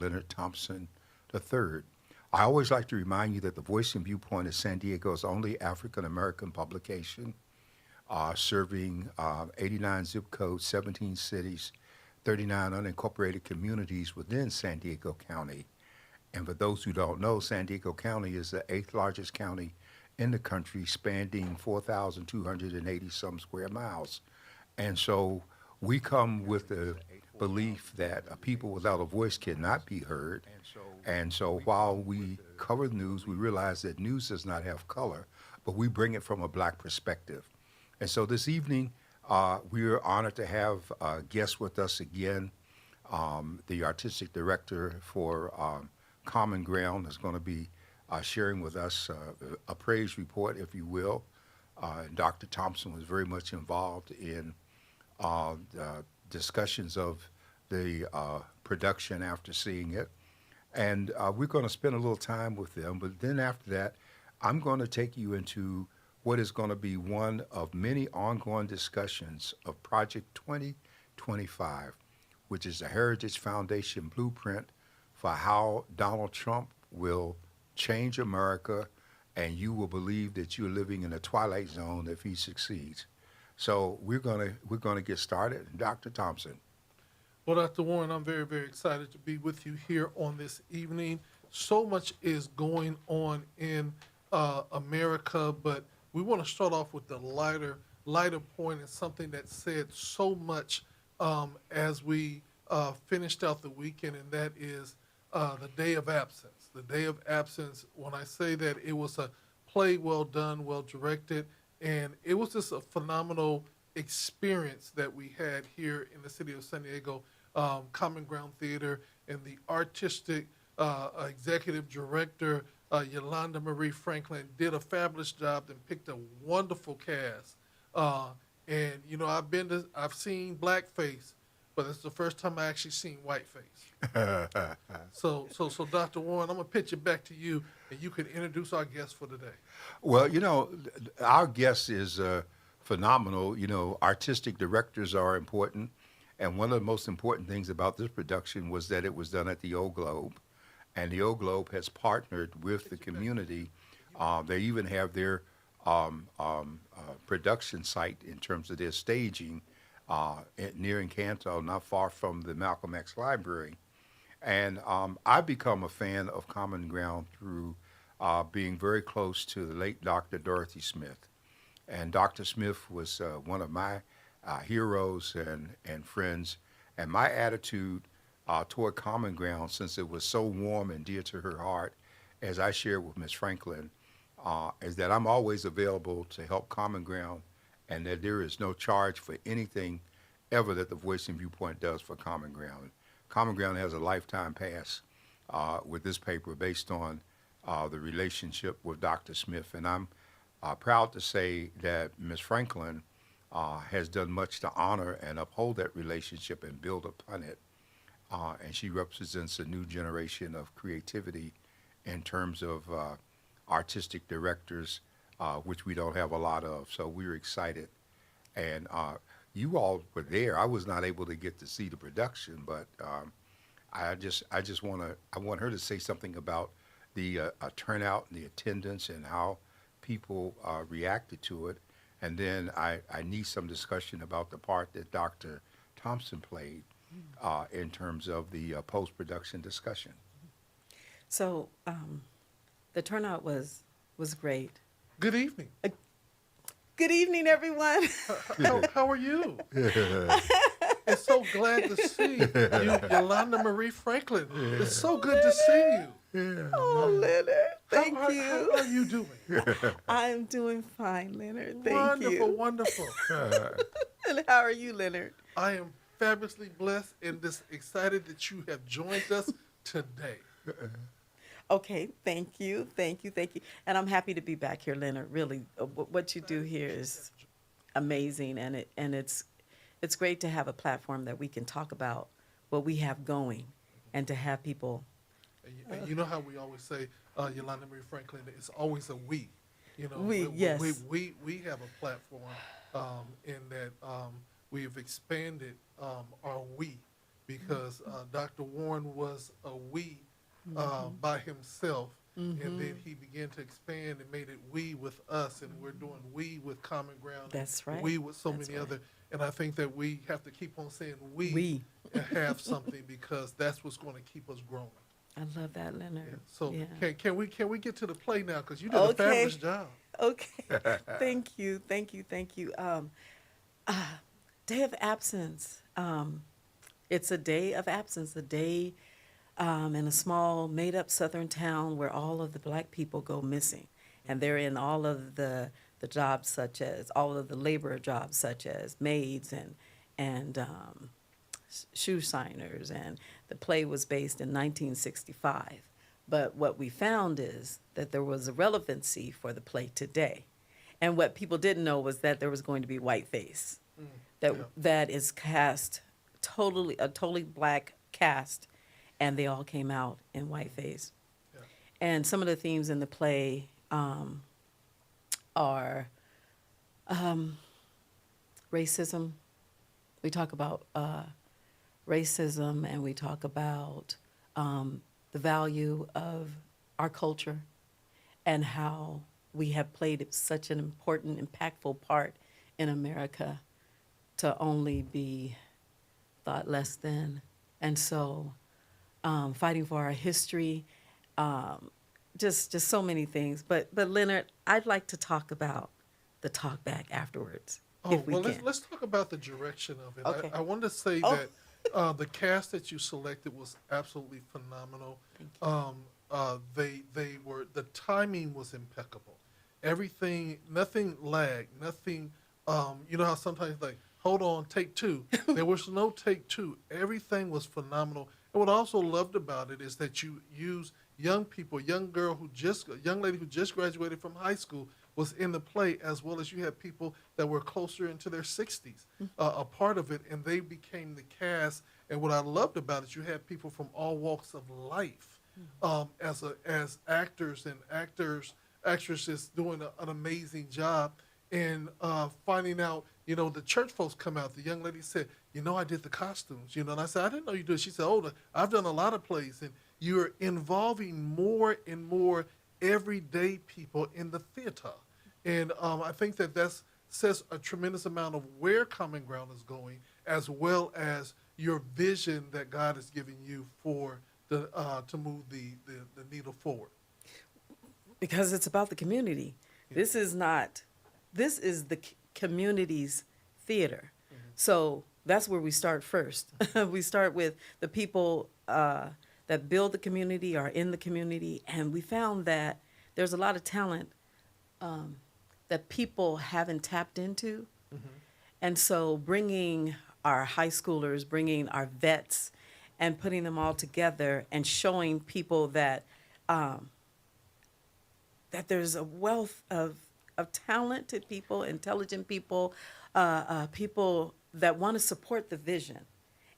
Leonard Thompson III. I always like to remind you that the Voice and Viewpoint is San Diego's only African American publication, serving 89 zip codes, 17 cities, 39 unincorporated communities within San Diego County. And for those who don't know, San Diego County is the eighth largest county in the country, spanning 4,280 some square miles. And so we come with the belief that people without a voice cannot be heard. And so while we cover the news, we realize that news does not have color, but we bring it from a black perspective. And so this evening, we are honored to have guests with us again. The artistic director for Common Ground is going to be sharing with us a praise report, if you will. Dr. Thompson was very much involved in discussions of the production after seeing it. And we're going to spend a little time with them. But then after that, I'm going to take you into what is going to be one of many ongoing discussions of Project 2025, which is the Heritage Foundation blueprint for how Donald Trump will change America, and you will believe that you're living in a twilight zone if he succeeds. So we're gonna get started. Dr. Thompson. Well, Dr. Warren, I'm very, very excited to be with you here on this evening. So much is going on in America, but we want to start off with the lighter point and something that said so much as we finished out the weekend, and that is the Day of Absence. The Day of Absence, when I say that, it was a play well done, well directed, and it was just a phenomenal experience that we had here in the city of San Diego, Common Ground Theater, and the artistic executive director, Yolanda Marie Franklin, did a fabulous job and picked a wonderful cast. And you know, I've seen blackface, but it's the first time I actually seen whiteface. So, Dr. Warren, I'm gonna pitch it back to you, and you can introduce our guest for today. Well, our guest is phenomenal. Artistic directors are important. And one of the most important things about this production was that it was done at the Old Globe. And the Old Globe has partnered with the community. They even have their production site in terms of their staging near Encanto, not far from the Malcolm X Library. And I've become a fan of Common Ground through being very close to the late Dr. Dorothy Smith. And Dr. Smith was one of my heroes and friends. And my attitude toward Common Ground, since it was so warm and dear to her heart, as I shared with Ms. Franklin, is that I'm always available to help Common Ground, and that there is no charge for anything ever that the Voice and Viewpoint does for Common Ground. Common Ground has a lifetime pass with this paper based on the relationship with Dr. Smith. And I'm proud to say that Ms. Franklin has done much to honor and uphold that relationship and build upon it. And she represents a new generation of creativity in terms of artistic directors, which we don't have a lot of. So we're excited. And you all were there. I was not able to get to see the production, but I want her to say something about the turnout and the attendance and how people reacted to it. And then I need some discussion about the part that Dr. Thompson played in terms of the post-production discussion. So the turnout was great. Good evening. Good evening, everyone. How are you? It's so glad to see you, Yolanda Marie Franklin. It's so good to see you. Oh, Leonard, thank you. How are you doing? I'm doing fine, Leonard. Thank you. Wonderful. And how are you, Leonard? I am fabulously blessed and just excited that you have joined us today. Okay, thank you. And I'm happy to be back here, Leonard. Really, what you do here is amazing, and it's great to have a platform that we can talk about what we have going, and to have people. And you know how we always say, Yolanda Marie Franklin, it's always a we. Yes. We have a platform in that we have expanded our we, because Dr. Warren was a we by himself, and then he began to expand and made it we with us, and we're doing we with Common Ground, and That's right. we with so That's many right. other. And I think that we have to keep on saying We. and have something because that's what's going to keep us growing. I love that, Leonard. Yeah. So Yeah. can we get to the play now? Because you did a Okay. fabulous job. Okay. Thank you. Thank you. Thank you. Day of absence. It's a day of absence, a day in a small, made up southern town where all of the black people go missing. And they're in all of the jobs, such as all of the labor jobs, such as maids and shoe signers. And the play was based in 1965. But what we found is that there was a relevancy for the play today. And what people didn't know was that there was going to be whiteface. That Yeah. that is cast a totally black cast, and they all came out in whiteface. Yeah. And some of the themes in the play are racism. We talk about racism, and we talk about the value of our culture and how we have played such an important, impactful part in America to only be thought less than. And so fighting for our history, just so many things. But Leonard, I'd like to talk about the talk back afterwards, Oh, if we well, can. let's talk about the direction of it. Okay. I wanted to say Oh. that the cast that you selected was absolutely phenomenal. They were, the timing was impeccable. Everything, nothing lagged, nothing. You know how sometimes like, hold on, take two. There was no take two. Everything was phenomenal. And what I also loved about it is that you use young people, young lady who just graduated from high school was in the play, as well as you had people that were closer into their 60s, a part of it, and they became the cast. And what I loved about it, you had people from all walks of life, as actors and actresses doing an amazing job. And finding out, the church folks come out. The young lady said, I did the costumes, and I said, I didn't know you did. She said, I've done a lot of plays, and you're involving more and more everyday people in the theater. And I think that says a tremendous amount of where Common Ground is going, as well as your vision that God has given you for to move the needle forward. Because it's about the community. Yeah. This is the community's theater. So that's where we start first. We start with the people that build the community, are in the community, and we found that there's a lot of talent that people haven't tapped into. And so bringing our high schoolers, bringing our vets, and putting them all together and showing people that that there's a wealth of talented people, intelligent people, people that want to support the vision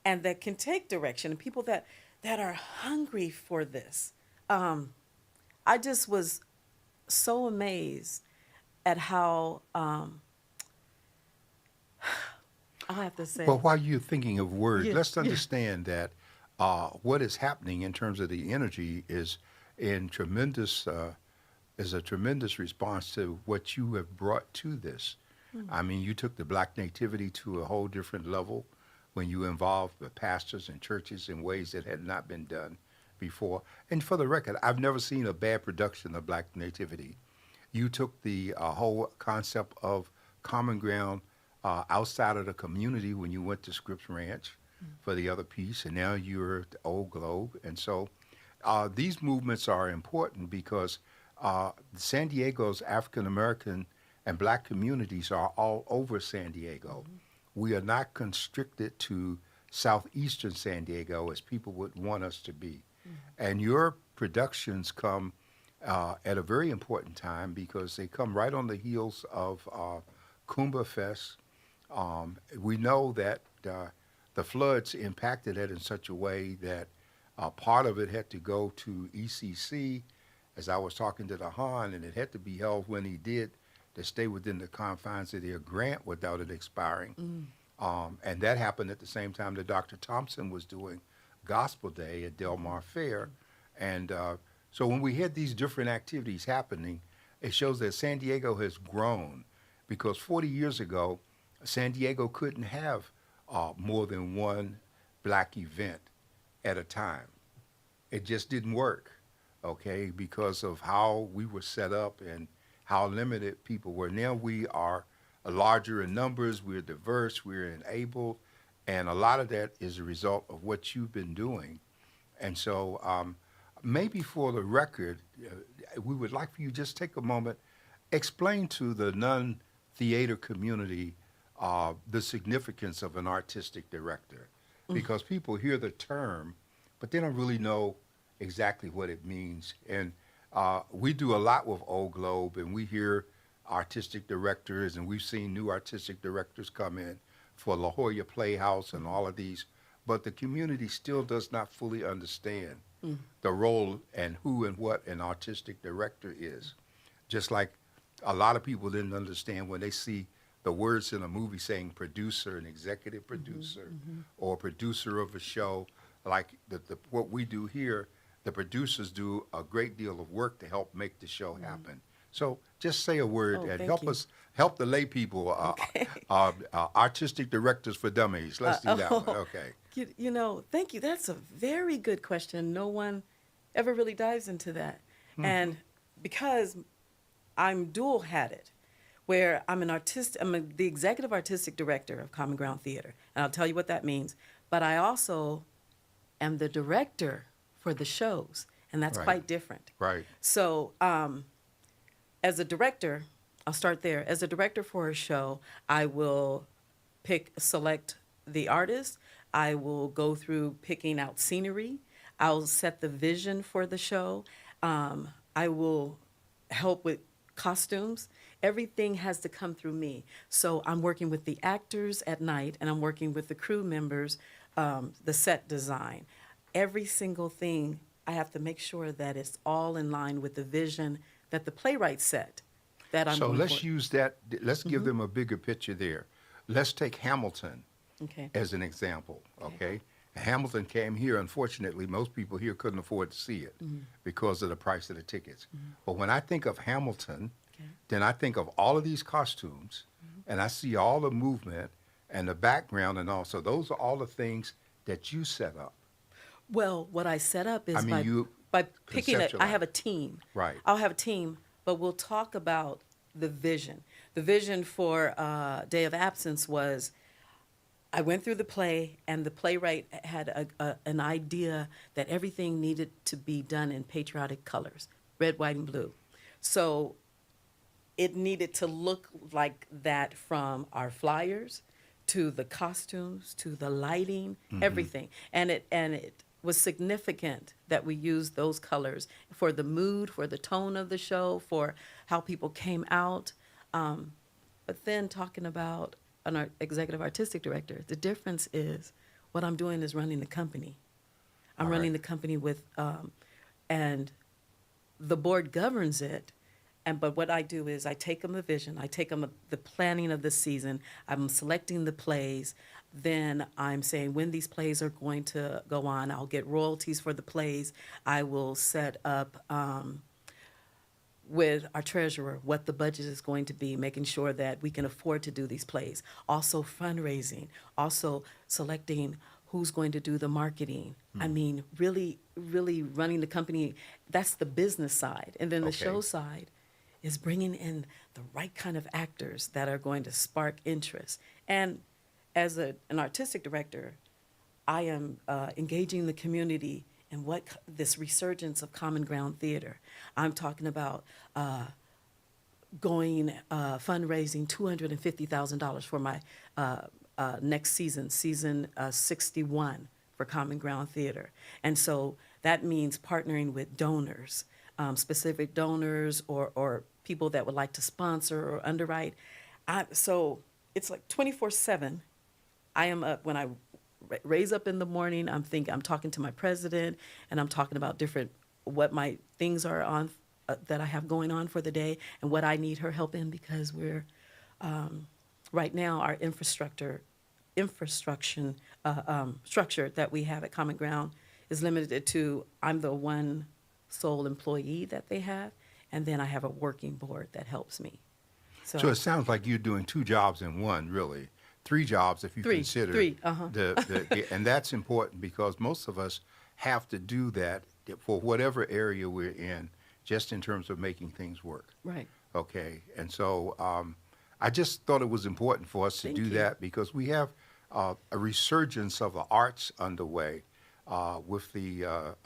and that can take direction, and people that are hungry for this. I just was so amazed at how, I'll have to say. Well, while you're thinking of words, Yeah, let's yeah. understand that what is happening in terms of the energy is is a tremendous response to what you have brought to this. I mean, you took the black nativity to a whole different level when you involved the pastors and churches in ways that had not been done before. And for the record, I've never seen a bad production of black nativity. You took the whole concept of common ground outside of the community when you went to Scripps Ranch for the other piece, and now you're at the Old Globe. And so these movements are important because San Diego's African American and black communities are all over San Diego. We are not constricted to southeastern San Diego as people would want us to be. And your productions come at a very important time because they come right on the heels of Kumbah Fest. We know that the floods impacted it in such a way that part of it had to go to ECC, as I was talking to the Han, and it had to be held when he did to stay within the confines of their grant without it expiring. And that happened at the same time that Dr. Thompson was doing Gospel Day at Del Mar Fair. And so when we had these different activities happening, it shows that San Diego has grown because 40 years ago, San Diego couldn't have more than one black event at a time. It just didn't work, okay, because of how we were set up and how limited people were. Now we are larger in numbers, we're diverse, we're enabled, and a lot of that is a result of what you've been doing. And so maybe for the record, we would like for you to just take a moment, explain to the non-theater community the significance of an artistic director, because people hear the term, but they don't really know exactly what it means. And we do a lot with Old Globe, and we hear artistic directors, and we've seen new artistic directors come in for La Jolla Playhouse and all of these, but the community still does not fully understand the role and who and what an artistic director is. Just like a lot of people didn't understand when they see the words in a movie saying producer and executive producer or producer of a show, like what we do here, the producers do a great deal of work to help make the show happen. So just say a word Oh, and thank help you. us, help the lay people, Okay. artistic directors for dummies. Let's do that one. oh, Okay. You know, thank you. That's a very good question. No one ever really dives into that. And because I'm dual-hatted, where I'm the executive artistic director of Common Ground Theater, and I'll tell you what that means. But I also am the director for the shows, and that's Right. quite different. Right. So, as a director, I'll start there. As a director for a show, I will select the artist. I will go through picking out scenery. I'll set the vision for the show. I will help with costumes. Everything has to come through me. So I'm working with the actors at night, and I'm working with the crew members, the set design. Every single thing, I have to make sure that it's all in line with the vision that the playwright set that I'm So going let's for. use that, let's give them a bigger picture there. Let's take Hamilton Okay. as an example, okay? Hamilton came here. Unfortunately, most people here couldn't afford to see it because of the price of the tickets. But when I think of Hamilton, Okay. then I think of all of these costumes, and I see all the movement and the background and all. So those are all the things that you set up. Well, what I set up is I mean, you by picking it. I conceptualize. have a team. Right. I'll have a team, but we'll talk about the vision. The vision for Day of Absence was I went through the play, and the playwright had an idea that everything needed to be done in patriotic colors, red, white, and blue. So it needed to look like that from our flyers to the costumes to the lighting, everything. And it was significant that we used those colors for the mood, for the tone of the show, for how people came out. But then talking about an executive artistic director, the difference is what I'm doing is running the company. I'm All running right. the company with, and the board governs it. But what I do is I take them the vision, I take them the planning of the season, I'm selecting the plays, then I'm saying when these plays are going to go on, I'll get royalties for the plays, I will set up with our treasurer what the budget is going to be, making sure that we can afford to do these plays. Also fundraising, also selecting who's going to do the marketing. I mean, really, really running the company, that's the business side. And then the Okay. show side is bringing in the right kind of actors that are going to spark interest. And as an artistic director, I am engaging the community in this resurgence of Common Ground Theater. I'm talking about fundraising $250,000 for my next season, season 61 for Common Ground Theater. And so that means partnering with donors, specific donors or people that would like to sponsor or underwrite. So it's like 24/7. I am up when I raise up in the morning. I'm talking to my president, and I'm talking about what my things are on that I have going on for the day, and what I need her help in because we're right now our infrastructure infrastructure structure that we have at Common Ground is limited to I'm the one sole employee that they have, and then I have a working board that helps me. So So it sounds like you're doing two jobs in one, really. Three jobs if you consider three, uh-huh. and that's important because most of us have to do that for whatever area we're in, just in terms of making things work. Right. Okay, and so I just thought it was important for us to Thank do you. that because we have a resurgence of the arts underway with the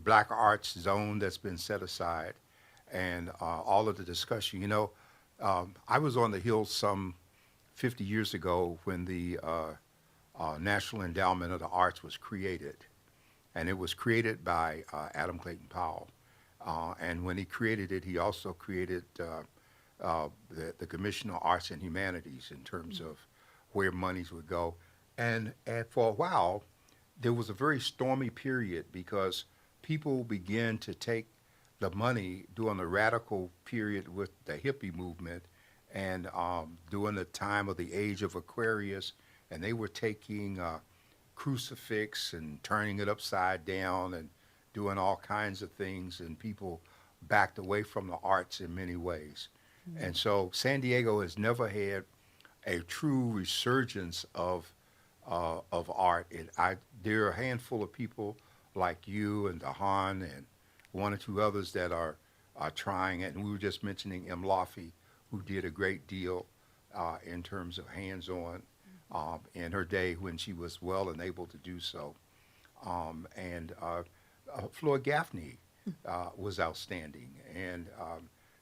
Black Arts Zone that's been set aside, and all of the discussion. I was on the Hill some 50 years ago when the National Endowment of the Arts was created, and it was created by Adam Clayton Powell. And when he created it, he also created the Commission on Arts and Humanities in terms of where monies would go. And for a while, there was a very stormy period because people began to take the money during the radical period with the hippie movement and during the time of the age of Aquarius, and they were taking crucifix and turning it upside down and doing all kinds of things, and people backed away from the arts in many ways. And so San Diego has never had a true resurgence of art. There are a handful of people like you and Dahan and one or two others that are trying it. And we were just mentioning M. Laffey, who did a great deal in terms of hands-on in her day when she was well and able to do so. And Floyd Gaffney was outstanding, and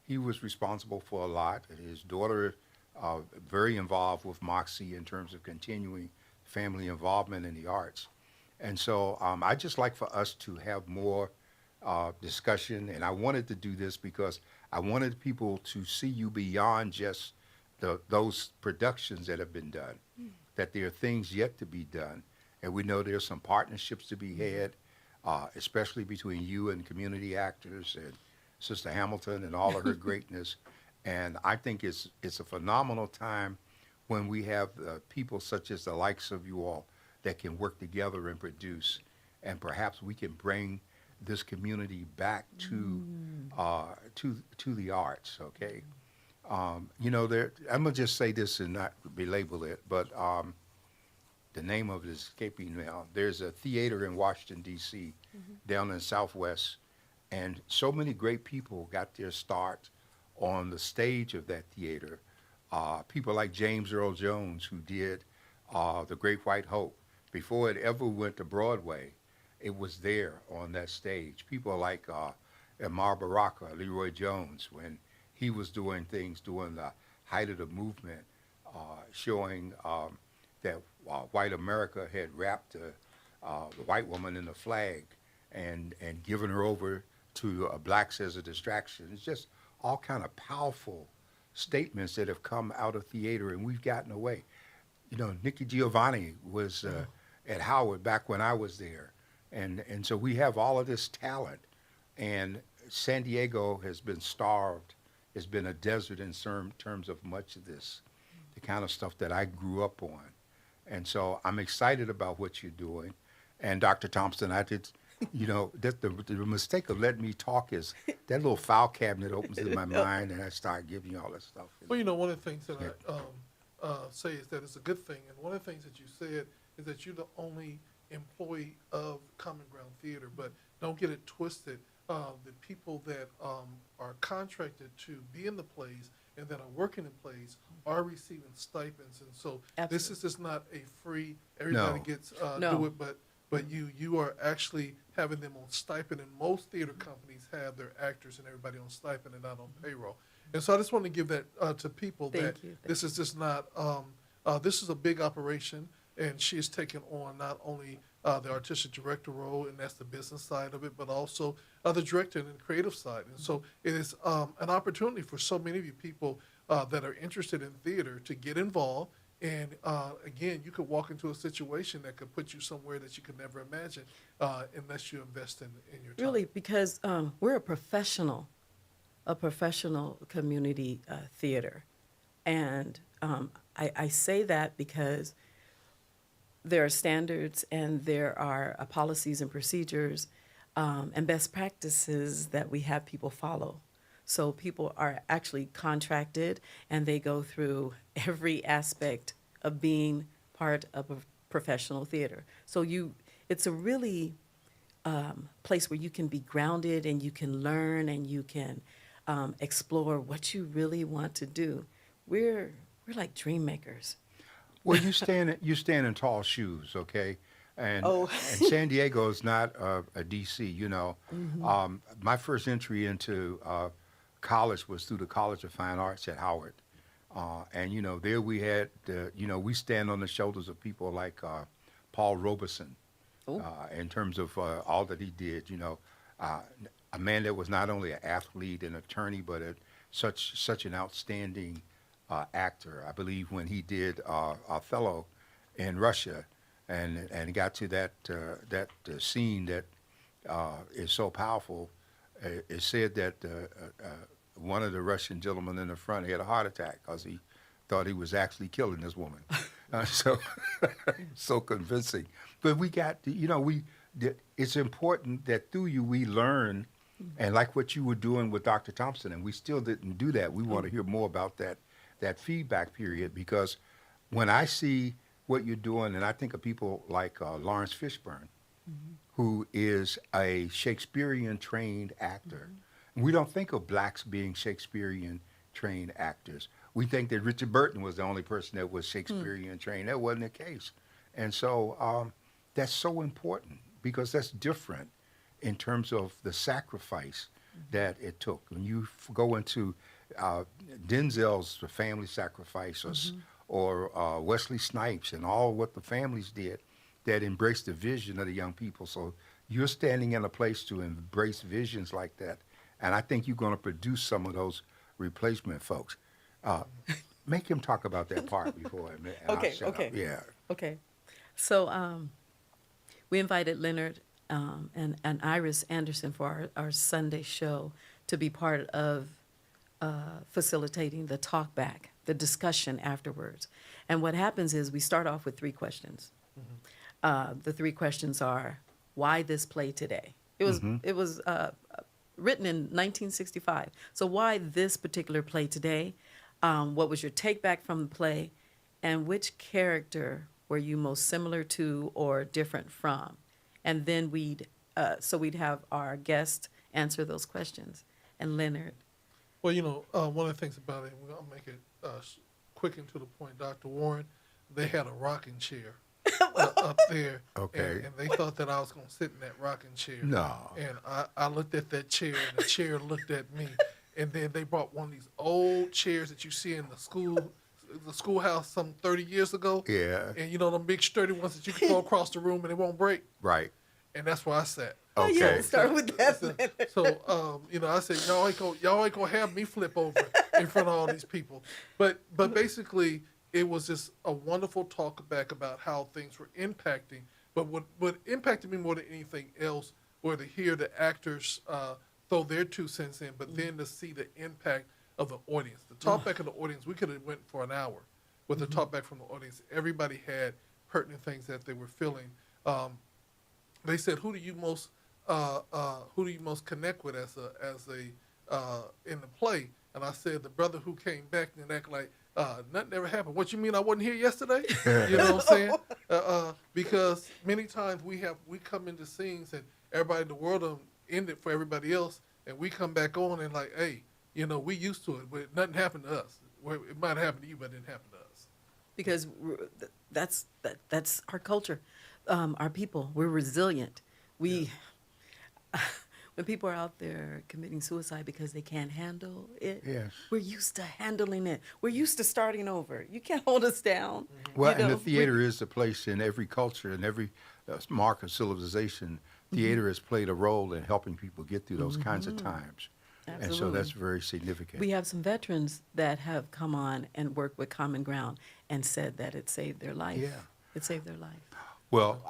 he was responsible for a lot. His daughter, very involved with Moxie in terms of continuing family involvement in the arts. And so I just like for us to have more discussion, and I wanted to do this because I wanted people to see you beyond just those productions that have been done, that there are things yet to be done. And we know there's some partnerships to be had, especially between you and community actors and Sister Hamilton and all of her greatness. And I think it's a phenomenal time when we have people such as the likes of you all that can work together and produce. And perhaps we can bring this community back to the arts, okay? I'm gonna just say this and not belabel it, but the name of it is escaping now. There's a theater in Washington, D.C., down in Southwest, and so many great people got their start on the stage of that theater. People like James Earl Jones, who did The Great White Hope. Before it ever went to Broadway, it was there on that stage. People like Amar Baraka, Leroy Jones, when he was doing things during the height of the movement, showing that white America had wrapped the white woman in the flag and given her over to blacks as a distraction. It's just all kind of powerful statements that have come out of theater, and we've gotten away. Nikki Giovanni was at Howard back when I was there. And so we have all of this talent, and San Diego has been starved. It's been a desert in terms of much of this, the kind of stuff that I grew up on. And so I'm excited about what you're doing. And Dr. Thompson, I did, that the mistake of letting me talk is that little file cabinet opens in my mind, and I start giving you all this stuff. Well, one of the things that I say is that it's a good thing. And one of the things that you said is that you're the only employee of Common Ground Theater, but don't get it twisted. The people that are contracted to be in the plays and that are working in plays are receiving stipends, and so this is just not a free. Everybody gets do it, but you are actually having them on stipend, and most theater companies have their actors and everybody on stipend and not on payroll. And so I just want to give that to people that this is just not. This is a big operation, and she has taken on not only the artistic director role, and that's the business side of it, but also the director and the creative side. And so it is an opportunity for so many of you people that are interested in theater to get involved. And again, you could walk into a situation that could put you somewhere that you could never imagine unless you invest in your time. Really, because we're a professional community theater. And I say that because there are standards and there are policies and procedures and best practices that we have people follow. So people are actually contracted and they go through every aspect of being part of a professional theater. So it's a really place where you can be grounded and you can learn and you can explore what you really want to do. We're like dream makers. Well, you stand in tall shoes, okay? And Oh. and San Diego is not a DC. My first entry into college was through the College of Fine Arts at Howard, and there we had we stand on the shoulders of people like Paul Robeson, Oh. in terms of all that he did. Uh, a man that was not only an athlete and attorney, but such an outstanding actor. I believe when he did Othello in Russia, and got to that scene that is so powerful, it said that one of the Russian gentlemen in the front had a heart attack because he thought he was actually killing this woman. So so convincing. But we got it's important that through you we learn, and like what you were doing with Dr. Thompson, and we still didn't do that. We want to hear more about that feedback period, because when I see what you're doing, and I think of people like Lawrence Fishburne, who is a Shakespearean trained actor. We don't think of blacks being Shakespearean trained actors. We think that Richard Burton was the only person that was Shakespearean trained. That wasn't the case. And so that's so important, because that's different in terms of the sacrifice that it took. When you go into Denzel's The Family Sacrifice, or Wesley Snipes and all what the families did that embraced the vision of the young people. So you're standing in a place to embrace visions like that. And I think you're going to produce some of those replacement folks. Make him talk about that part before. And Okay, I'll shut okay. up. Yeah. Okay. So we invited Leonard and Iris Anderson for our Sunday show to be part of facilitating the talk back, the discussion afterwards. And what happens is we start off with 3 questions. The 3 questions are, why this play today? It was written in 1965. So why this particular play today? What was your take back from the play? And which character were you most similar to or different from? And then we'd have our guest answer those questions. And Leonard. Well, one of the things about it, and I'll make it quick and to the point, Dr. Warren, they had a rocking chair up there. Okay. And they thought that I was going to sit in that rocking chair. No. And I looked at that chair, and the chair looked at me. And then they brought one of these old chairs that you see in the schoolhouse some 30 years ago. Yeah. And them big sturdy ones that you can throw across the room and it won't break. Right. And that's where I sat. Oh, yeah, Okay. start with that. So, I said, y'all ain't gonna have me flip over in front of all these people. But basically, it was just a wonderful talk back about how things were impacting. But what impacted me more than anything else were to hear the actors throw their 2 cents in, but then to see the impact of the audience. The talkback of the audience, we could have went for an hour with the talkback from the audience. Everybody had pertinent things that they were feeling. They said, who do you most connect with as a in the play? And I said, the brother who came back and acted like nothing ever happened. What you mean I wasn't here yesterday? You know what I'm saying? Because many times we come into scenes and everybody in the world ended for everybody else, and we come back on and like, hey, we used to it, but nothing happened to us. Well, it might have happened to you, but it didn't happen to us. Because that's our culture, our people. We're resilient. When people are out there committing suicide because they can't handle it, Yes. we're used to handling it. We're used to starting over. You can't hold us down. Well, You and know, the theater is the place in every culture and every mark of civilization. Theater has played a role in helping people get through those kinds of times. And so Absolutely. that's very significant. We have some veterans that have come on and worked with Common Ground and said that it saved their life. Yeah. It saved their life. Well,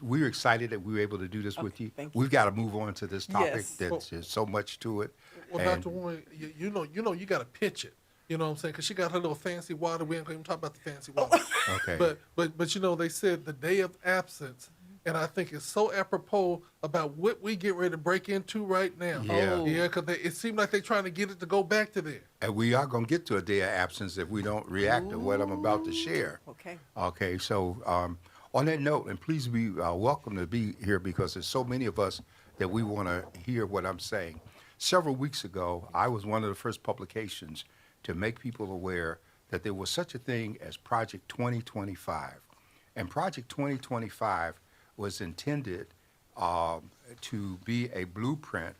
we're excited that we were able to do this with you. thank you. We've got to move on to this topic. Yes. There's so much to it. Well, And- Dr. Warren, you got to pitch it. You know what I'm saying? Because she got her little fancy water. We ain't going to even talk about the fancy water. Okay. But you know, they said the day of absence, and I think it's so apropos about what we get ready to break into right now. Yeah. Oh. Yeah, because it seemed like they're trying to get it to go back to there. And we are going to get to a day of absence if we don't react to what I'm about to share. Okay. Okay, so on that note, and please be welcome to be here because there's so many of us that we want to hear what I'm saying. Several weeks ago, I was one of the first publications to make people aware that there was such a thing as Project 2025. And Project 2025 was intended to be a blueprint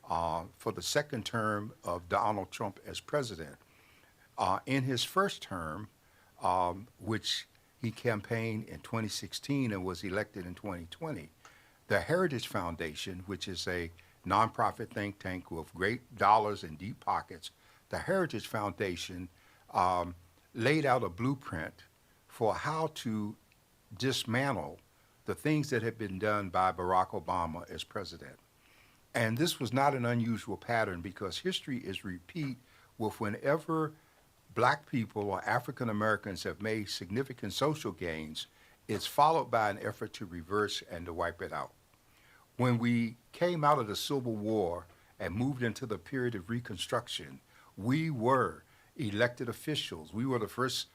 for the second term of Donald Trump as president. In his first term, which he campaigned in 2016 and was elected in 2020, the Heritage Foundation, which is a nonprofit think tank with great dollars and deep pockets, the Heritage Foundation laid out a blueprint for how to dismantle the things that had been done by Barack Obama as president. And this was not an unusual pattern because history is repeat with whenever black people or African Americans have made significant social gains, it's followed by an effort to reverse and to wipe it out. When we came out of the Civil War and moved into the period of Reconstruction, we were elected officials. We were the first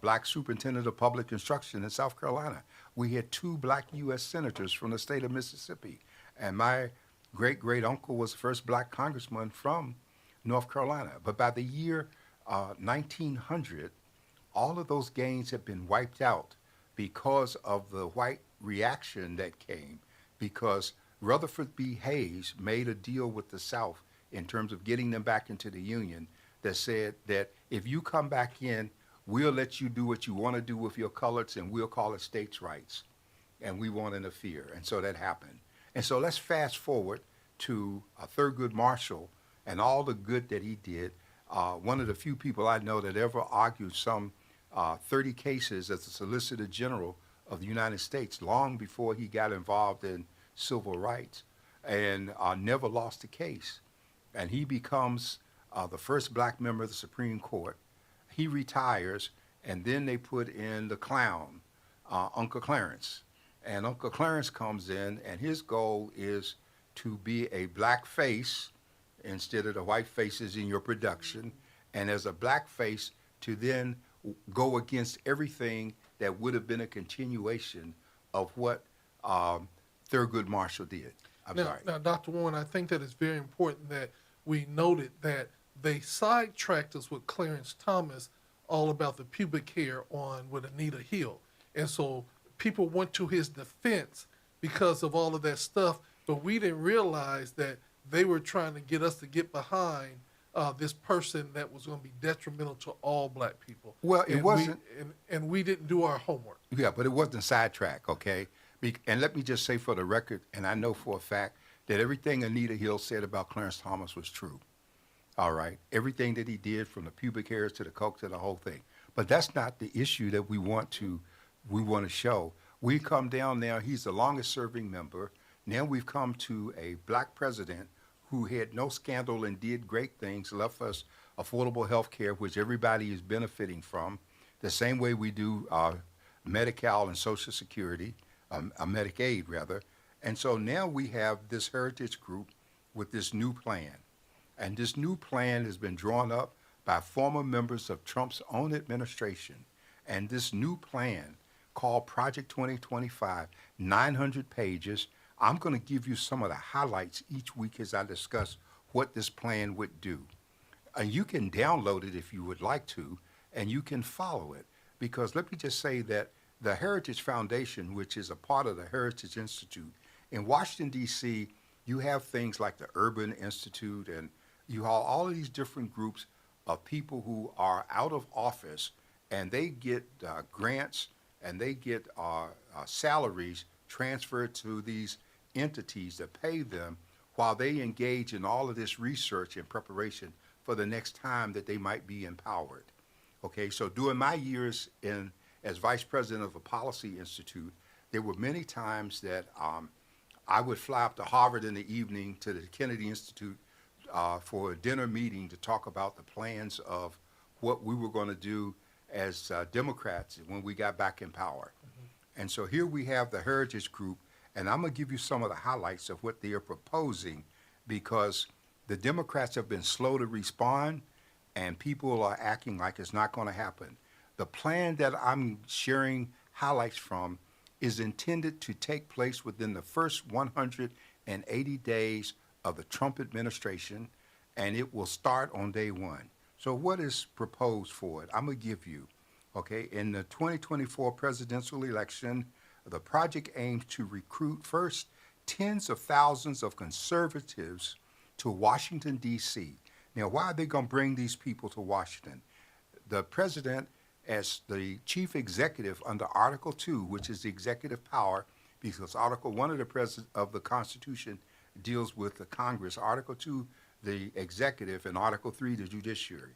black superintendent of public instruction in South Carolina. We had 2 black U.S. senators from the state of Mississippi. And my great uncle was the first black congressman from North Carolina. But by the year 1900, all of those gains have been wiped out because of the white reaction that came, because Rutherford B. Hayes made a deal with the South in terms of getting them back into the Union that said that if you come back in, we'll let you do what you want to do with your colors and we'll call it states' rights. And we won't interfere. And so that happened. And so let's fast forward to Thurgood Marshall and all the good that he did. One of the few people I know that ever argued some 30 cases as the Solicitor General of the United States long before he got involved in civil rights and never lost a case. And he becomes the first black member of the Supreme Court. He retires, and then they put in the clown, Uncle Clarence. And Uncle Clarence comes in, and his goal is to be a black face instead of the white faces in your production, and as a black face to then go against everything that would have been a continuation of what Thurgood Marshall did. I'm sorry. Now, Dr. Warren, I think that it's very important that we noted that they sidetracked us with Clarence Thomas all about the pubic hair on with Anita Hill. And so people went to his defense because of all of that stuff, but we didn't realize that they were trying to get us to get behind this person that was going to be detrimental to all black people. Well, it wasn't. And we didn't do our homework. Yeah, but it wasn't sidetrack, okay? And let me just say for the record, and I know for a fact, that everything Anita Hill said about Clarence Thomas was true. All right? Everything that he did, from the pubic hairs to the coke to the whole thing. But that's not the issue that we want to show. We come down now, he's the longest serving member. Now we've come to a black president who had no scandal and did great things, left us affordable health care, which everybody is benefiting from, the same way we do Medi-Cal and Social Security, Medicaid rather. And so now we have this heritage group with this new plan. And this new plan has been drawn up by former members of Trump's own administration. And this new plan, called Project 2025, 900 pages. I'm going to give you some of the highlights each week as I discuss what this plan would do. And you can download it if you would like to, and you can follow it. Because let me just say that the Heritage Foundation, which is a part of the Heritage Institute, in Washington, D.C., you have things like the Urban Institute, and you have all of these different groups of people who are out of office, and they get grants and they get salaries transferred to these entities that pay them while they engage in all of this research and preparation for the next time that they might be empowered. Okay, so during my years as vice president of a policy institute, there were many times that I would fly up to Harvard in the evening to the Kennedy Institute for a dinner meeting to talk about the plans of what we were going to do as Democrats when we got back in power. And so here we have the Heritage Group, and I'm going to give you some of the highlights of what they are proposing because the Democrats have been slow to respond and people are acting like it's not going to happen. The plan that I'm sharing highlights from is intended to take place within the first 180 days of the Trump administration, and it will start on day one. So what is proposed for it? I'm going to give you, okay, in the 2024 presidential election, the project aims to recruit first tens of thousands of conservatives to Washington, D.C. Now, why are they going to bring these people to Washington? The president, as the chief executive under Article 2, which is the executive power, because Article 1 of the Constitution deals with the Congress, Article 2, the executive, and Article 3, the judiciary.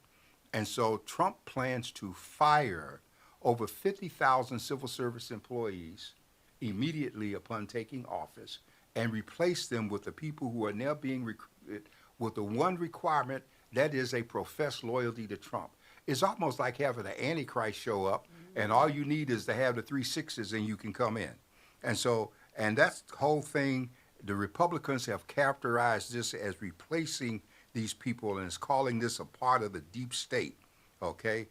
And so Trump plans to fire over 50,000 civil service employees immediately upon taking office and replace them with the people who are now being recruited with the one requirement, that is a professed loyalty to Trump. It's almost like having an Antichrist show up, and all you need is to have the 3 6s and you can come in. And so, and that's the whole thing. The Republicans have characterized this as replacing these people, and is calling this a part of the deep state, okay?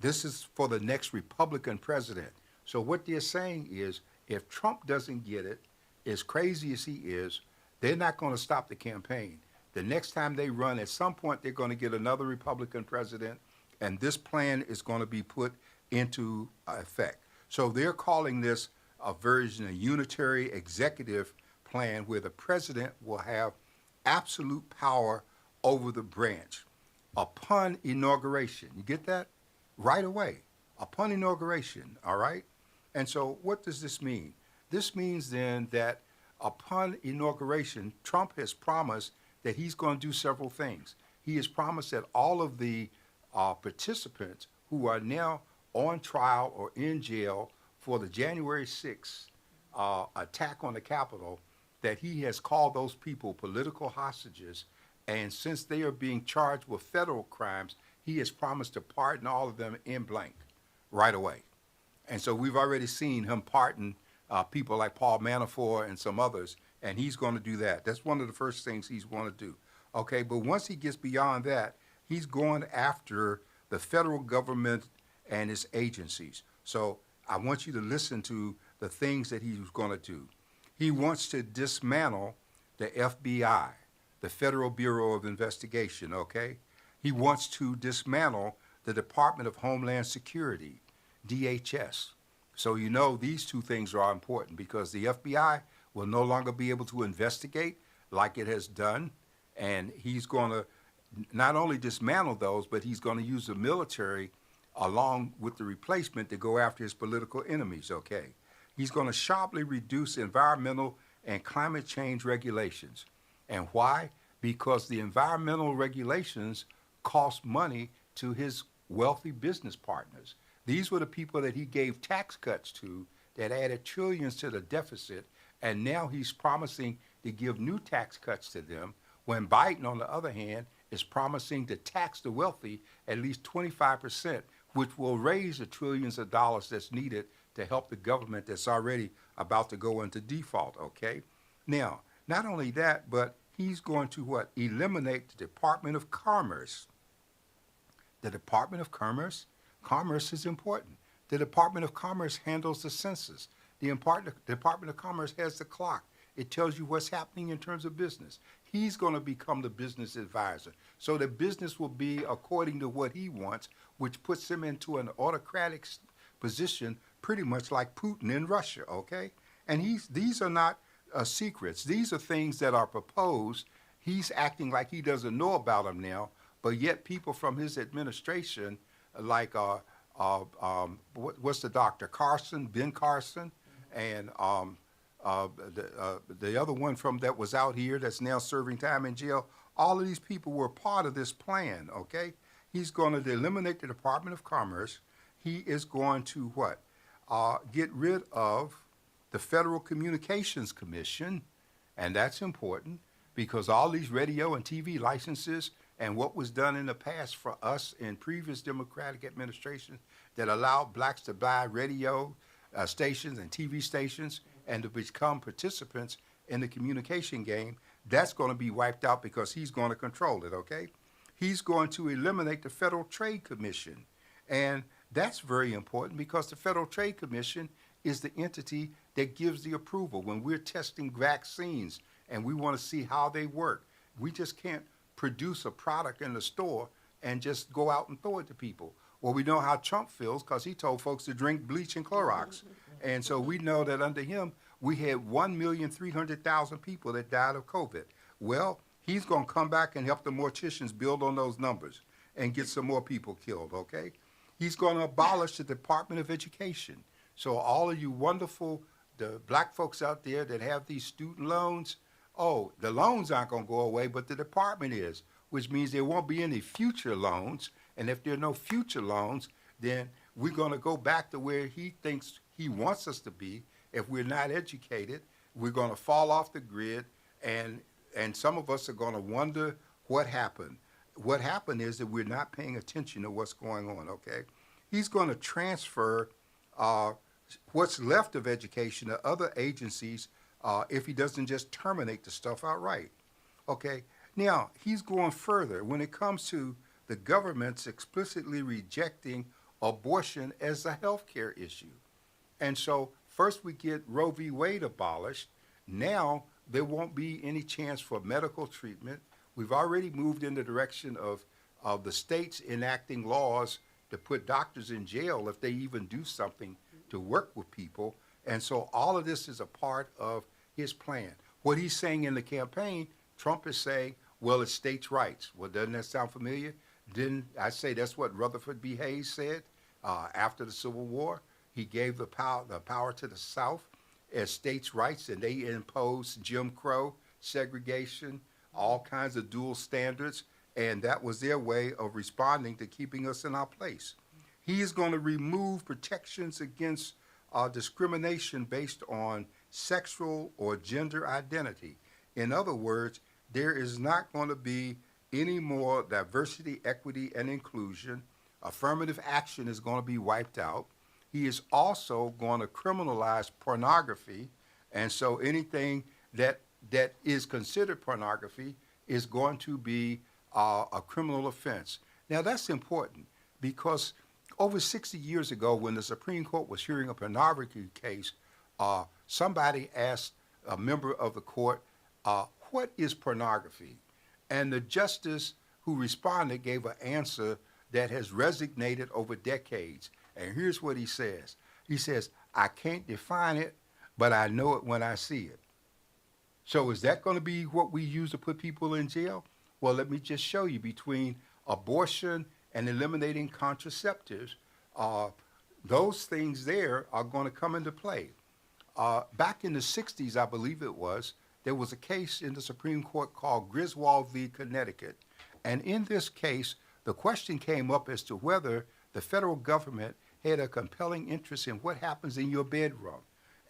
This is for the next Republican president. So what they're saying is, if Trump doesn't get it, as crazy as he is, they're not going to stop the campaign. The next time they run, at some point, they're going to get another Republican president, and this plan is going to be put into effect. So they're calling this a version, a unitary executive plan where the president will have absolute power over the branch upon inauguration. You get that? Right away, upon inauguration, all right? And so what does this mean? This means then that upon inauguration, Trump has promised that he's going to do several things. He has promised that all of the participants who are now on trial or in jail for the January 6th attack on the Capitol, that he has called those people political hostages, and since they are being charged with federal crimes, he has promised to pardon all of them in blank right away. And so we've already seen him pardon people like Paul Manafort and some others, and he's going to do that. That's one of the first things he's going to do. Okay, but once he gets beyond that, he's going after the federal government and its agencies. So I want you to listen to the things that he's going to do. He wants to dismantle the FBI, the Federal Bureau of Investigation, okay? He wants to dismantle the Department of Homeland Security, DHS. So you know these two things are important because the FBI will no longer be able to investigate like it has done, and he's going to not only dismantle those, but he's going to use the military along with the replacement to go after his political enemies, okay? He's going to sharply reduce environmental and climate change regulations. And why? Because the environmental regulations cost money to his wealthy business partners. These were the people that he gave tax cuts to that added trillions to the deficit, and now he's promising to give new tax cuts to them, when Biden, on the other hand, is promising to tax the wealthy at least 25%, which will raise the trillions of dollars that's needed to help the government that's already about to go into default, okay? Now, not only that, but he's going to what? Eliminate the Department of Commerce. The Department of Commerce? Commerce is important. The Department of Commerce handles the census. The Department of Commerce has the clock. It tells you what's happening in terms of business. He's going to become the business advisor. So the business will be according to what he wants, which puts him into an autocratic position, pretty much like Putin in Russia, okay? And these are not secrets. These are things that are proposed. He's acting like he doesn't know about them now, but yet people from his administration, like what's the doctor, Ben Carson, and the other one from that was out here that's now serving time in jail, all of these people were part of this plan, okay? He's going to eliminate the Department of Commerce. He is going to what? Get rid of the Federal Communications Commission, and that's important because all these radio and TV licenses and what was done in the past for us in previous Democratic administrations that allowed blacks to buy radio stations and TV stations and to become participants in the communication game, that's going to be wiped out because he's going to control it, okay? He's going to eliminate the Federal Trade Commission. And that's very important because the Federal Trade Commission is the entity that gives the approval when we're testing vaccines and we want to see how they work. We just can't produce a product in the store and just go out and throw it to people. Well, we know how Trump feels because he told folks to drink bleach and Clorox. And so we know that under him, we had 1,300,000 people that died of COVID. Well, he's going to come back and help the morticians build on those numbers and get some more people killed, okay? He's going to abolish the Department of Education. So all of you wonderful, the black folks out there that have these student loans, oh, the loans aren't going to go away, but the department is, which means there won't be any future loans. And if there are no future loans, then we're going to go back to where he thinks he wants us to be. If we're not educated, we're going to fall off the grid, and some of us are going to wonder what happened. What happened is that we're not paying attention to what's going on, okay? He's going to transfer what's left of education to other agencies if he doesn't just terminate the stuff outright, okay? Now, he's going further when it comes to the government's explicitly rejecting abortion as a health care issue. And so first we get Roe v. Wade abolished. Now there won't be any chance for medical treatment. We've already moved in the direction of the states enacting laws to put doctors in jail if they even do something to work with people. And so all of this is a part of his plan. What he's saying in the campaign, Trump is saying, well, it's states' rights. Well, doesn't that sound familiar? Didn't I say that's what Rutherford B. Hayes said after the Civil War? He gave the power to the South as states' rights, and they imposed Jim Crow, segregation, all kinds of dual standards, and that was their way of responding to keeping us in our place. He is going to remove protections against discrimination based on sexual or gender identity. In other words, there is not going to be any more diversity, equity, and inclusion. Affirmative action is going to be wiped out. He is also going to criminalize pornography, and so anything that is considered pornography is going to be a criminal offense. Now, that's important because over 60 years ago, when the Supreme Court was hearing a pornography case, somebody asked a member of the court, what is pornography? And the justice who responded gave an answer that has resonated over decades. And here's what he says. He says, I can't define it, but I know it when I see it. So is that going to be what we use to put people in jail? Well, let me just show you between abortion and eliminating contraceptives, those things there are going to come into play. Back in the 60s, I believe it was, there was a case in the Supreme Court called Griswold v. Connecticut. And in this case, the question came up as to whether the federal government had a compelling interest in what happens in your bedroom.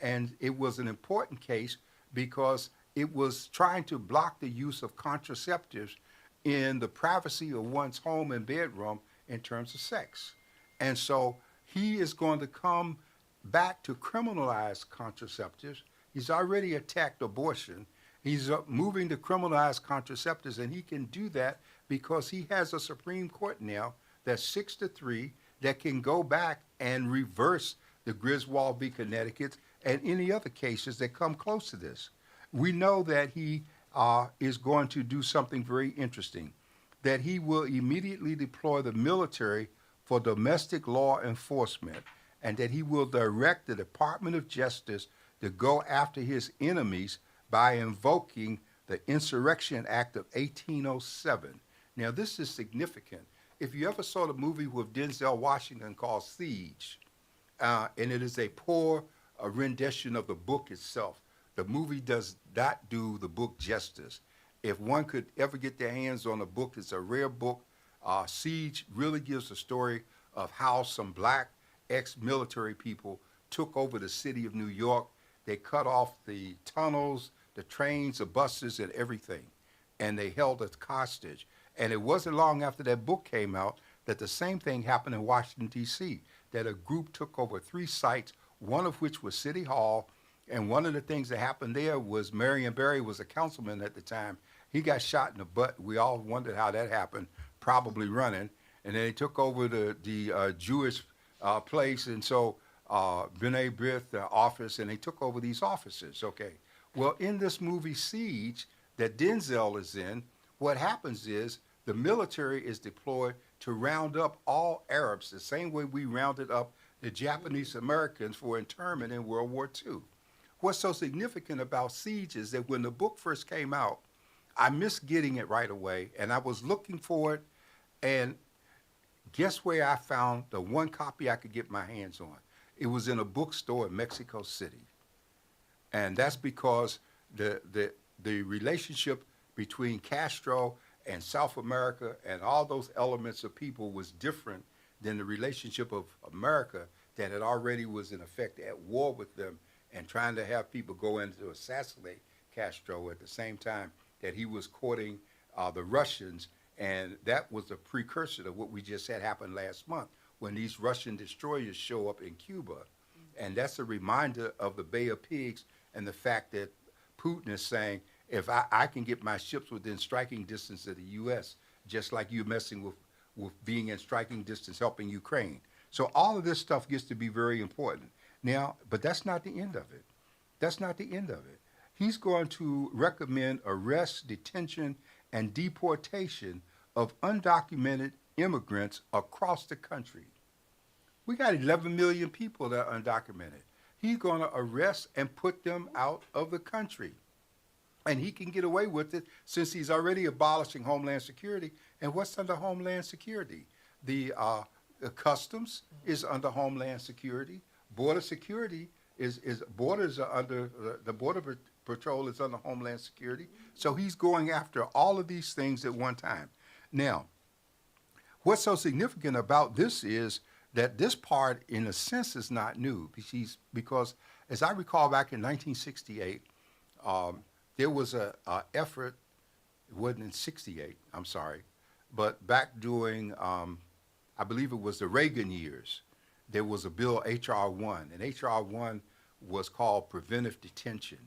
And it was an important case because it was trying to block the use of contraceptives in the privacy of one's home and bedroom in terms of sex. And so he is going to come back to criminalize contraceptives. He's already attacked abortion. He's moving to criminalize contraceptives, and he can do that because he has a Supreme Court now that's 6-3 that can go back and reverse the Griswold v. Connecticut and any other cases that come close to this. We know that he is going to do something very interesting, that he will immediately deploy the military for domestic law enforcement, and that he will direct the Department of Justice to go after his enemies by invoking the Insurrection Act of 1807. Now, this is significant. If you ever saw the movie with Denzel Washington called Siege, and it is a poor rendition of the book itself, the movie does not do the book justice. If one could ever get their hands on a book, it's a rare book. Siege really gives a story of how some black ex-military people took over the city of New York. They cut off the tunnels, the trains, the buses, and everything. and they held us hostage. And it wasn't long after that book came out that the same thing happened in Washington, D.C., that a group took over 3 sites, one of which was City Hall. And one of the things that happened there was Marion Barry was a councilman at the time. He got shot in the butt. We all wondered how that happened, probably running. And then they took over the Jewish place. And so B'nai B'rith, the office, and they took over these offices. Okay. Well, in this movie Siege that Denzel is in, what happens is the military is deployed to round up all Arabs the same way we rounded up the Japanese Americans for internment in World War II. What's so significant about Siege is that when the book first came out, I missed getting it right away, and I was looking for it, and guess where I found the one copy I could get my hands on? It was in a bookstore in Mexico City. And that's because the relationship between Castro and South America and all those elements of people was different than the relationship of America that had already was in effect at war with them and trying to have people go in to assassinate Castro at the same time that he was courting the Russians. And that was a precursor to what we just had happen last month when these Russian destroyers show up in Cuba. And that's a reminder of the Bay of Pigs and the fact that Putin is saying, if I can get my ships within striking distance of the U.S., just like you're messing with being in striking distance helping Ukraine. So all of this stuff gets to be very important. Now, but that's not the end of it. That's not the end of it. He's going to recommend arrest, detention, and deportation of undocumented immigrants across the country. We got 11 million people that are undocumented. He's going to arrest and put them out of the country. And he can get away with it since he's already abolishing Homeland Security. And what's under Homeland Security? The customs is under Homeland Security. Border security borders are under the Border Patrol is under Homeland Security. So he's going after all of these things at one time. Now, what's so significant about this is that this part, in a sense, is not new. Because as I recall, back in 1968, there was a effort. It wasn't in '68. I'm sorry, but back during, I believe it was the Reagan years, there was a bill, H.R. 1, and H.R. 1 was called preventive detention,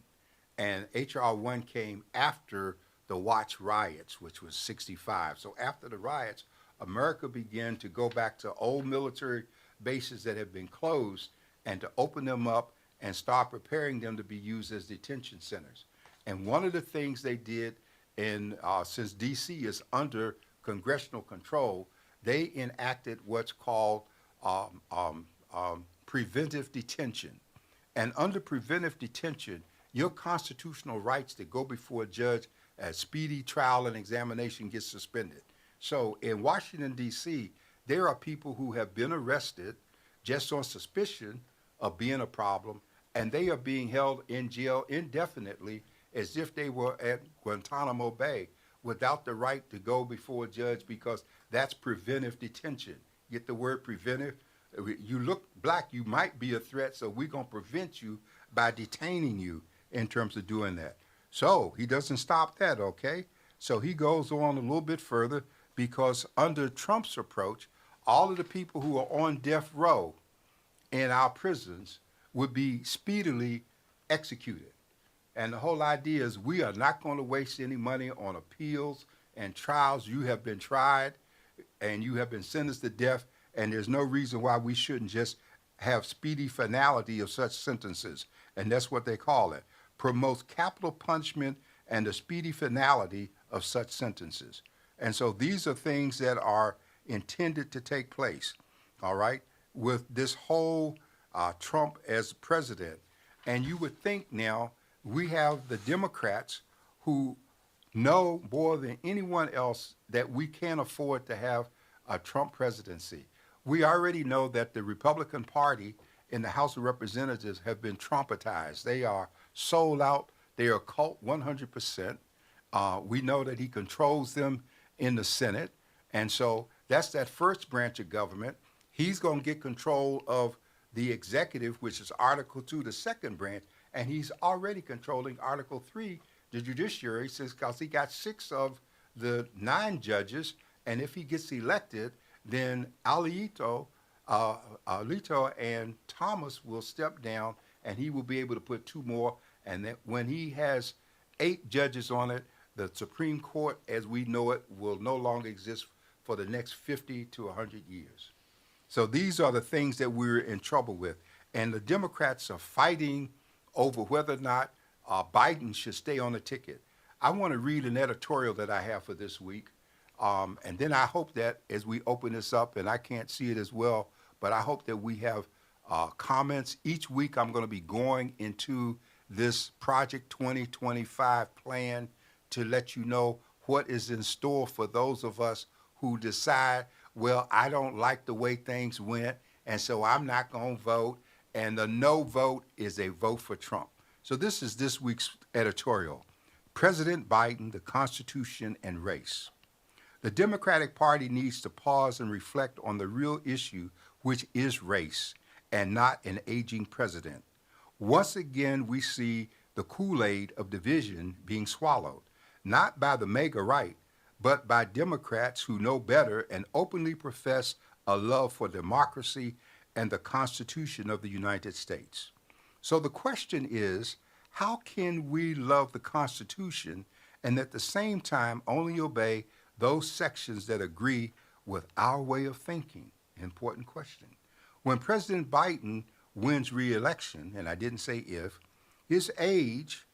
and H.R. 1 came after the Watts riots, which was '65. So after the riots, America began to go back to old military bases that had been closed and to open them up and start preparing them to be used as detention centers. And one of the things they did, since D.C. is under congressional control, they enacted what's called preventive detention. And under preventive detention, your constitutional rights to go before a judge at speedy trial and examination get suspended. So in Washington, D.C., there are people who have been arrested just on suspicion of being a problem, and they are being held in jail indefinitely as if they were at Guantanamo Bay without the right to go before a judge because that's preventive detention. Get the word preventive? You look black, you might be a threat, so we're going to prevent you by detaining you in terms of doing that. So he doesn't stop that, okay? So he goes on a little bit further because under Trump's approach, all of the people who are on death row in our prisons would be speedily executed. And the whole idea is we are not going to waste any money on appeals and trials. You have been tried and you have been sentenced to death, and there's no reason why we shouldn't just have speedy finality of such sentences. And that's what they call it. Promotes capital punishment and the speedy finality of such sentences. And so these are things that are intended to take place, all right, with this whole Trump as president. And you would think now we have the Democrats who know more than anyone else that we can't afford to have a Trump presidency. We already know that the Republican Party in the House of Representatives have been Trumpetized. They are sold out. They are cult 100%. We know that he controls them in the Senate. And so that's that first branch of government. He's going to get control of the executive, which is Article 2, the second branch, and he's already controlling Article 3, the judiciary, since because he got 6 of the 9 judges, and if he gets elected, then Alito and Thomas will step down, and he will be able to put 2 more. And that when he has 8 judges on it, the Supreme Court, as we know it, will no longer exist for the next 50 to 100 years. So these are the things that we're in trouble with. And the Democrats are fighting over whether or not Biden should stay on the ticket. I want to read an editorial that I have for this week. And then I hope that as we open this up, and I can't see it as well, but I hope that we have comments. Each week I'm going to be going into this Project 2025 plan to let you know what is in store for those of us who decide, well, I don't like the way things went, and so I'm not going to vote. And the no vote is a vote for Trump. So this is this week's editorial. President Biden, the Constitution, and Race. The Democratic Party needs to pause and reflect on the real issue, which is race, and not an aging president. Once again, we see the Kool-Aid of division being swallowed, not by the MAGA right, but by Democrats who know better and openly profess a love for democracy and the Constitution of the United States. So the question is, how can we love the Constitution and at the same time only obey those sections that agree with our way of thinking? Important question. When President Biden wins re-election, and I didn't say if, his age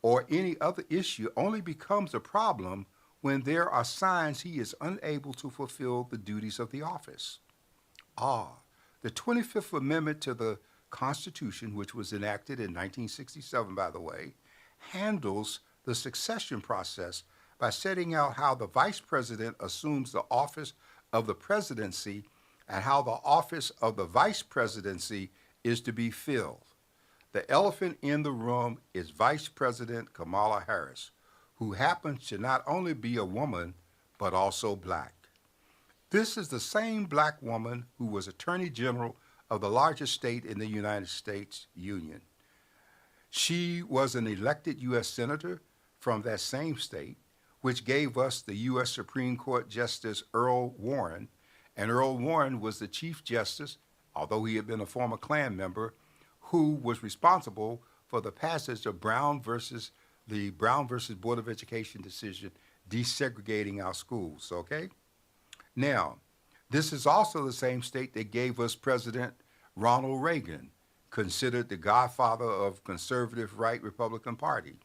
or any other issue only becomes a problem when there are signs he is unable to fulfill the duties of the office. The 25th Amendment to the Constitution, which was enacted in 1967, by the way, handles the succession process by setting out how the vice president assumes the office of the presidency and how the office of the vice presidency is to be filled. The elephant in the room is Vice President Kamala Harris, who happens to not only be a woman, but also black. This is the same black woman who was Attorney General of the largest state in the United States Union. She was an elected U.S. Senator from that same state, which gave us the U.S. Supreme Court Justice Earl Warren, and Earl Warren was the Chief Justice, although he had been a former Klan member, who was responsible for the passage of the Brown versus Board of Education decision desegregating our schools, okay? Now, this is also the same state that gave us President Ronald Reagan, considered the godfather of conservative right Republican Party.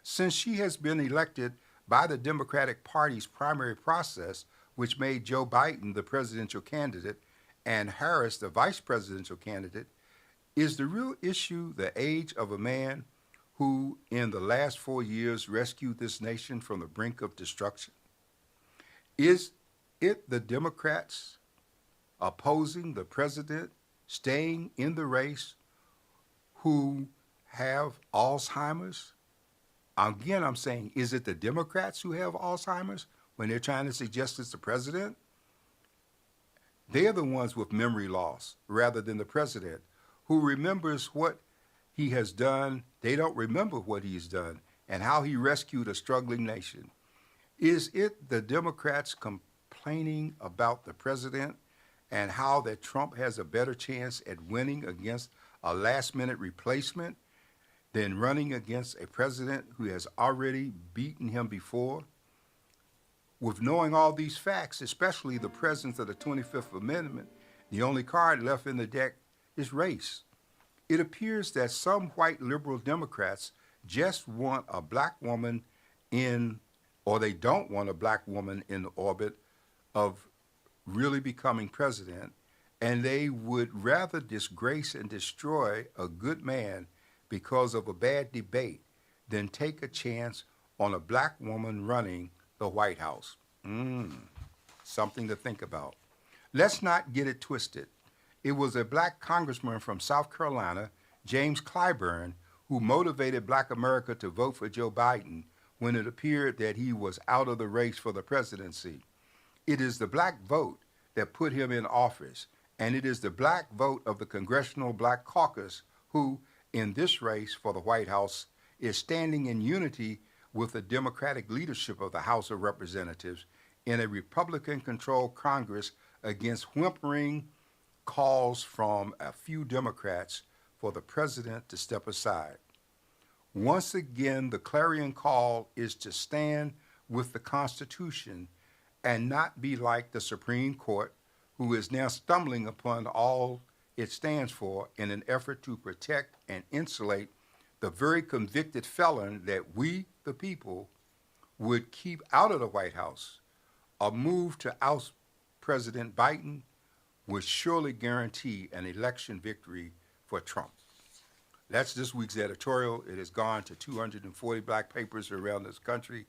Since she has been elected by the Democratic Party's primary process, which made Joe Biden the presidential candidate and Harris the vice presidential candidate, is the real issue the age of a man who in the last 4 years rescued this nation from the brink of destruction? Is it the Democrats opposing the president, staying in the race, who have Alzheimer's? Again, I'm saying, is it the Democrats who have Alzheimer's when they're trying to suggest it's the president? They're the ones with memory loss rather than the president, who remembers what he has done. They don't remember what he's done and how he rescued a struggling nation. Is it the Democrats complaining about the president and how that Trump has a better chance at winning against a last-minute replacement than running against a president who has already beaten him before? With knowing all these facts, especially the presence of the 25th Amendment, the only card left in the deck is race. It appears that some white liberal Democrats just want a black woman or they don't want a black woman in the orbit of really becoming president, and they would rather disgrace and destroy a good man because of a bad debate than take a chance on a black woman running the White House. Something to think about. Let's not get it twisted. It was a black congressman from South Carolina, James Clyburn, who motivated black America to vote for Joe Biden when it appeared that he was out of the race for the presidency. It is the black vote that put him in office, and it is the black vote of the Congressional Black Caucus who, in this race for the White House, is standing in unity with the Democratic leadership of the House of Representatives in a Republican controlled Congress against whimpering calls from a few Democrats for the president to step aside. Once again, the clarion call is to stand with the Constitution and not be like the Supreme Court, who is now stumbling upon all it stands for in an effort to protect and insulate the very convicted felon that we, the people, would keep out of the White House. A move to oust President Biden would surely guarantee an election victory for Trump. That's this week's editorial. It has gone to 240 black papers around this country.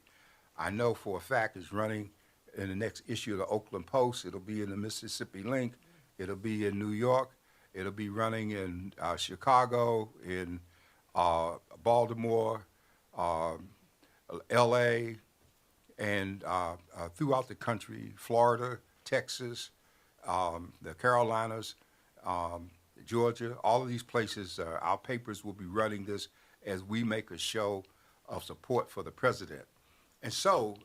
I know for a fact it's running in the next issue of the Oakland Post. It'll be in the Mississippi Link. It'll be in New York. It'll be running in Chicago, in Baltimore, L.A., and throughout the country, Florida, Texas, the Carolinas, Georgia, all of these places, our papers will be running this as we make a show of support for the president. And so,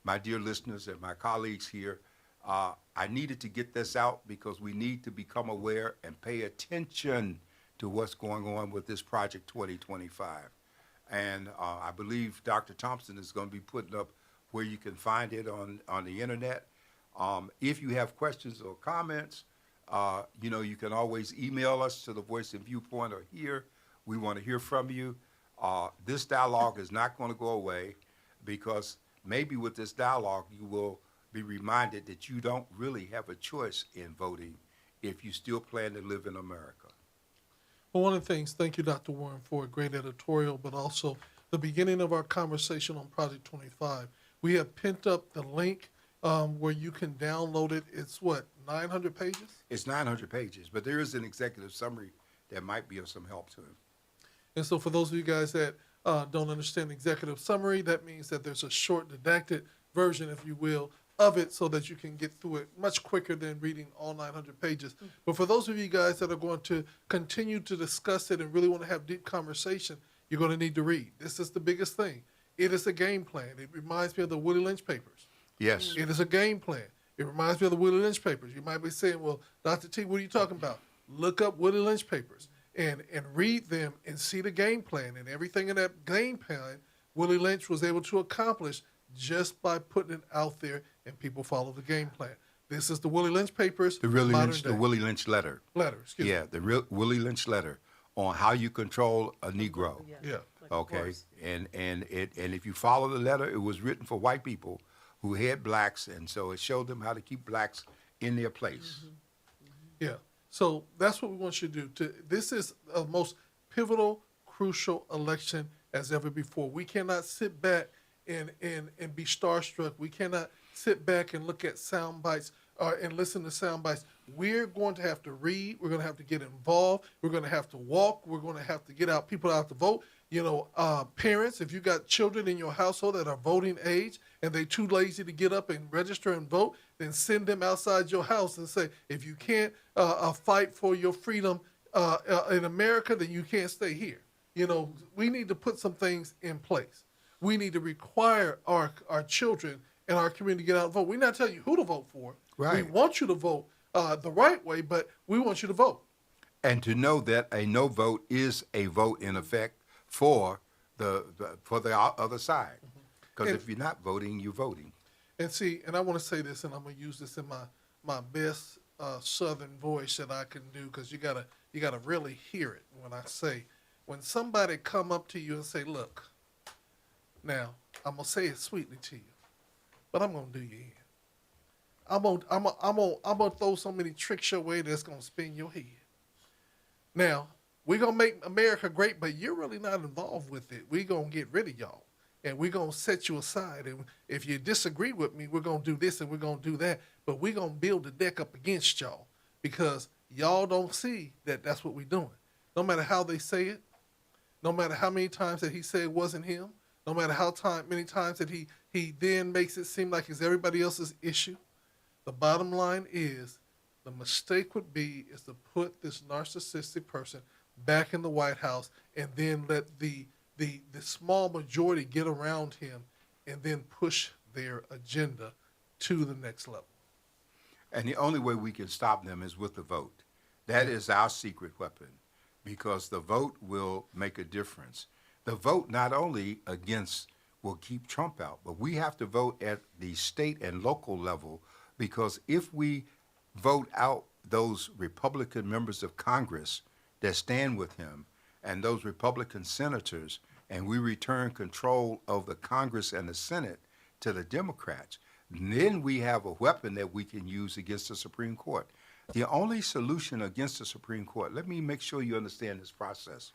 my dear listeners and my colleagues here, I needed to get this out because we need to become aware and pay attention to what's going on with this Project 2025. And I believe Dr. Thompson is going to be putting up where you can find it on the internet. If you have questions or comments, you can always email us to the Voice and Viewpoint or here. We want to hear from you. This dialogue is not going to go away because maybe with this dialogue you will be reminded that you don't really have a choice in voting if you still plan to live in America. Well, one of the things, thank you, Dr. Warren, for a great editorial, but also the beginning of our conversation on Project 25. We have pinned up the link where you can download it. It's what, 900 pages? It's 900 pages, but there is an executive summary that might be of some help to him. And so for those of you guys that don't understand executive summary, that means that there's a short didactic version, if you will, of it so that you can get through it much quicker than reading all 900 pages. But for those of you guys that are going to continue to discuss it and really want to have deep conversation, you're going to need to read. This is the biggest thing. It is a game plan. It reminds me of the Willie Lynch papers. Yes. It is a game plan. It reminds me of the Willie Lynch papers. You might be saying, well, Dr. T, what are you talking about? Look up Willie Lynch papers and read them and see the game plan. And everything in that game plan, Willie Lynch was able to accomplish just by putting it out there and people follow the game plan. This is the Willie Lynch papers. The Willie Lynch letter. Excuse me. Yeah, the Willie Lynch letter on how you control a Negro. Yeah. Okay, and if you follow the letter, it was written for white people who had blacks, and so it showed them how to keep blacks in their place. Yeah. So that's what we want you to do. This is the most pivotal, crucial election as ever before. We cannot sit back and be starstruck. We cannot sit back and look at sound bites and listen to sound bites. We're going to have to read. We're going to have to get involved. We're going to have to walk. We're going to have to get out people out to vote. Parents, if you got children in your household that are voting age and they're too lazy to get up and register and vote, then send them outside your house and say, if you can't fight for your freedom in America, then you can't stay here. We need to put some things in place. We need to require our children and our community to get out and vote. We're not telling you who to vote for. Right. We want you to vote the right way, but we want you to vote. And to know that a no vote is a vote in effect for the other side. Because if you're not voting, you're voting. And I want to say this, and I'm going to use this in my best Southern voice that I can do, because you gotta really hear it when I say, when somebody come up to you and say, look, now I'm gonna say it sweetly to you, but I'm gonna do you in. I'm gonna throw so many tricks your way that's gonna spin your head. Now we're gonna make America great, but you're really not involved with it. We're gonna get rid of y'all, and we're gonna set you aside. And if you disagree with me, we're gonna do this and we're gonna do that. But we're gonna build the deck up against y'all because y'all don't see that that's what we're doing. No matter how they say it, no matter how many times that he said it wasn't him, no matter how many times that he then makes it seem like it's everybody else's issue, the bottom line is the mistake would be is to put this narcissistic person back in the White House and then let the the small majority get around him and then push their agenda to the next level. And the only way we can stop them is with the vote. That is our secret weapon, because the vote will make a difference. The vote not only will keep Trump out, but we have to vote at the state and local level, because if we vote out those Republican members of Congress that stand with him and those Republican senators, and we return control of the Congress and the Senate to the Democrats, then we have a weapon that we can use against the Supreme Court. The only solution against the Supreme Court, let me make sure you understand this process.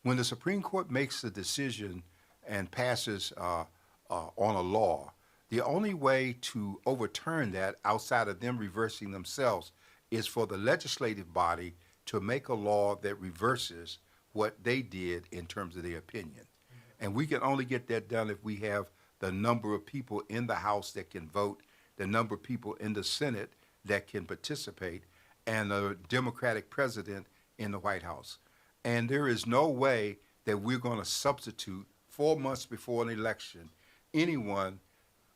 When the Supreme Court makes a decision and passes on a law, the only way to overturn that outside of them reversing themselves is for the legislative body to make a law that reverses what they did in terms of their opinion. And we can only get that done if we have the number of people in the House that can vote, the number of people in the Senate that can participate, and a Democratic president in the White House. And there is no way that we're going to substitute 4 months before an election anyone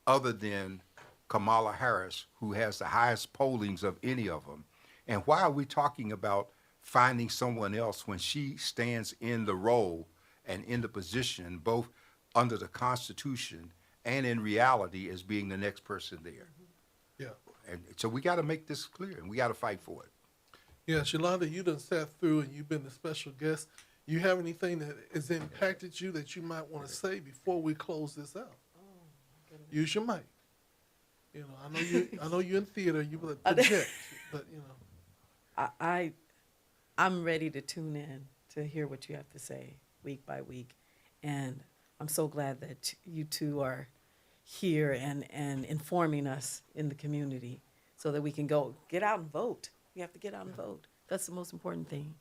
other than Kamala Harris, who has the highest pollings of any of them. And why are we talking about finding someone else when she stands in the role and in the position, both under the Constitution and in reality, as being the next person there? Yeah. And so we got to make this clear, and we got to fight for it. Yeah, Shalonda, you done sat through and you've been the special guest. You have anything that has impacted you that you might want to say before we close this out? Use your mic. You know, I know you're in theater. You will project, but you know. I'm ready to tune in to hear what you have to say week by week, and I'm so glad that you two are here and informing us in the community so that we can go get out and vote. We have to get out and vote. That's the most important thing.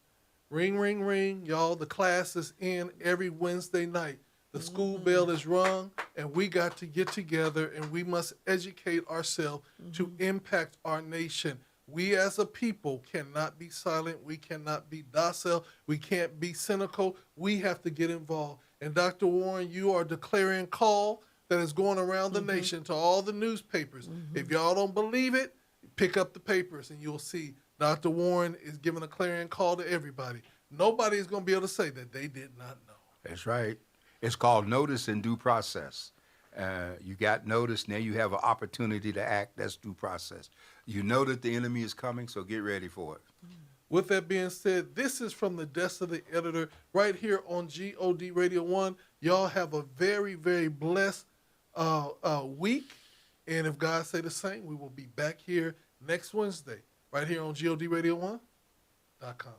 Ring, ring, ring, y'all. The class is in every Wednesday night. The school bell is rung, and we got to get together, and we must educate ourselves to impact our nation. We as a people cannot be silent. We cannot be docile. We can't be cynical. We have to get involved. And Dr. Warren, you are declaring call that is going around the nation to all the newspapers. If y'all don't believe it, pick up the papers, and you'll see Dr. Warren is giving a clarion call to everybody. Nobody is going to be able to say that they did not know. That's right. It's called notice and due process. You got notice, now you have an opportunity to act. That's due process. You know that the enemy is coming, so get ready for it. With that being said, this is from the desk of the editor right here on GOD Radio 1. Y'all have a very, very blessed week. And if God say the same, we will be back here next Wednesday right here on GODRadio1.com.